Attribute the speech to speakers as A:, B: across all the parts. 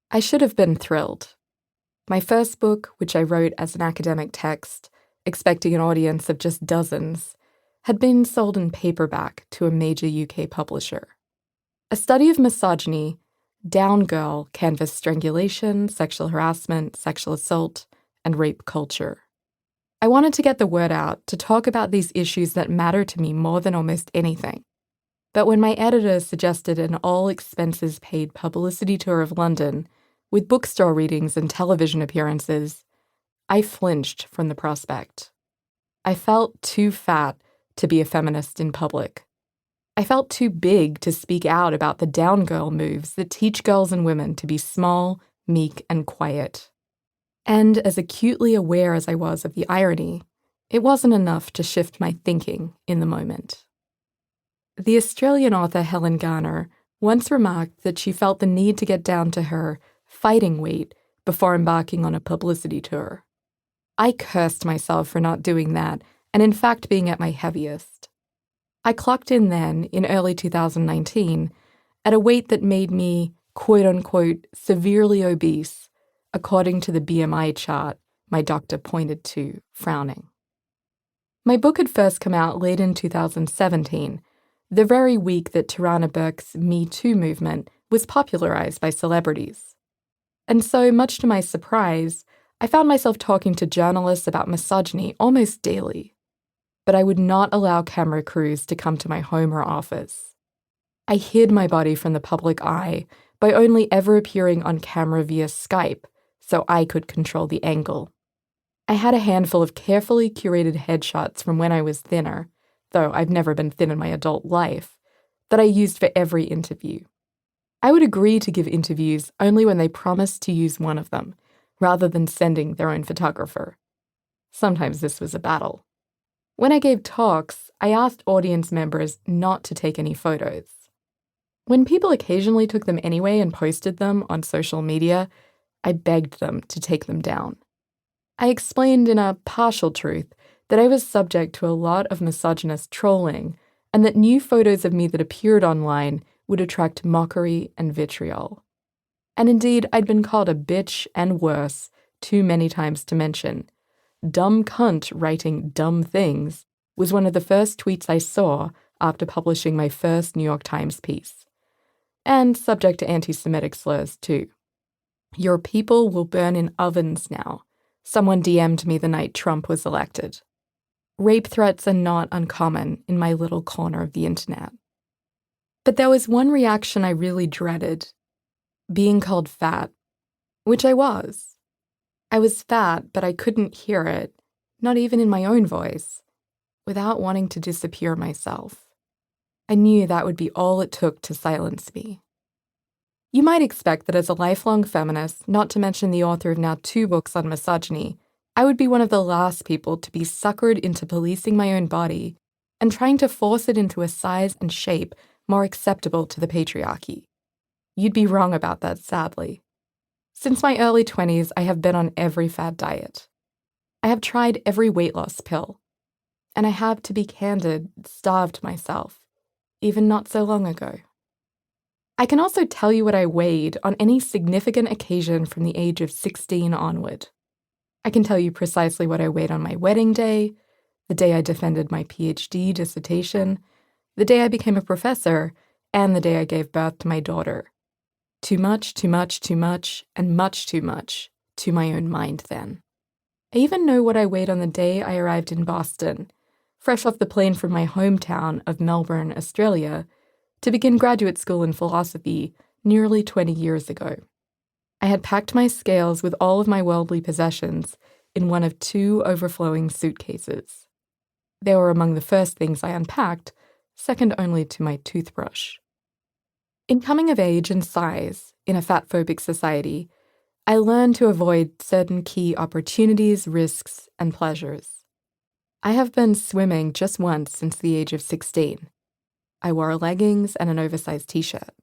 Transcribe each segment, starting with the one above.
A: I should have been thrilled. My first book, which I wrote as an academic text, expecting an audience of just dozens, had been sold in paperback to a major UK publisher. A study of misogyny, Down Girl canvassed strangulation, sexual harassment, sexual assault, and rape culture. I wanted to get the word out to talk about these issues that matter to me more than almost anything. But when my editor suggested an all-expenses-paid publicity tour of London, with bookstore readings and television appearances, I flinched from the prospect. I felt too fat to be a feminist in public. I felt too big to speak out about the down girl moves that teach girls and women to be small, meek, and quiet. And as acutely aware as I was of the irony, it wasn't enough to shift my thinking in the moment. The Australian author Helen Garner once remarked that she felt the need to get down to her fighting weight before embarking on a publicity tour. I cursed myself for not doing that, and in fact being at my heaviest. I clocked in then, in early 2019, at a weight that made me, quote-unquote, severely obese, according to the BMI chart my doctor pointed to, frowning. My book had first come out late in 2017, the very week that Tarana Burke's Me Too movement was popularized by celebrities. And so, much to my surprise, I found myself talking to journalists about misogyny almost daily. But I would not allow camera crews to come to my home or office. I hid my body from the public eye by only ever appearing on camera via Skype so I could control the angle. I had a handful of carefully curated headshots from when I was thinner, though I've never been thin in my adult life, that I used for every interview. I would agree to give interviews only when they promised to use one of them, rather than sending their own photographer. Sometimes this was a battle. When I gave talks, I asked audience members not to take any photos. When people occasionally took them anyway and posted them on social media, I begged them to take them down. I explained in a partial truth that I was subject to a lot of misogynist trolling and that new photos of me that appeared online would attract mockery and vitriol. And indeed, I'd been called a bitch and worse too many times to mention. Dumb cunt writing dumb things was one of the first tweets I saw after publishing my first New York Times piece. And subject to anti-Semitic slurs, too. Your people will burn in ovens now, someone DM'd me the night Trump was elected. Rape threats are not uncommon in my little corner of the internet. But there was one reaction I really dreaded, being called fat, which I was. I was fat, but I couldn't hear it, not even in my own voice, without wanting to disappear myself. I knew that would be all it took to silence me. You might expect that as a lifelong feminist, not to mention the author of now 2 books on misogyny, I would be one of the last people to be suckered into policing my own body and trying to force it into a size and shape more acceptable to the patriarchy. You'd be wrong about that, sadly. Since my early 20s, I have been on every fad diet. I have tried every weight loss pill. And I have, to be candid, starved myself, even not so long ago. I can also tell you what I weighed on any significant occasion from the age of 16 onward. I can tell you precisely what I weighed on my wedding day, the day I defended my PhD dissertation, the day I became a professor, and the day I gave birth to my daughter. Too much, too much, too much, and much too much, to my own mind then. I even know what I weighed on the day I arrived in Boston, fresh off the plane from my hometown of Melbourne, Australia, to begin graduate school in philosophy nearly 20 years ago. I had packed my scales with all of my worldly possessions in one of 2 overflowing suitcases. They were among the first things I unpacked, second only to my toothbrush. In coming of age and size in a fatphobic society, I learned to avoid certain key opportunities, risks, and pleasures. I have been swimming just once since the age of 16. I wore leggings and an oversized t-shirt.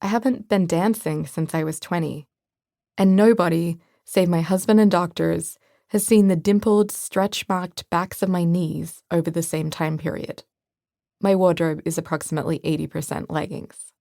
A: I haven't been dancing since I was 20. And nobody, save my husband and doctors, has seen the dimpled, stretch-marked backs of my knees over the same time period. My wardrobe is approximately 80% leggings.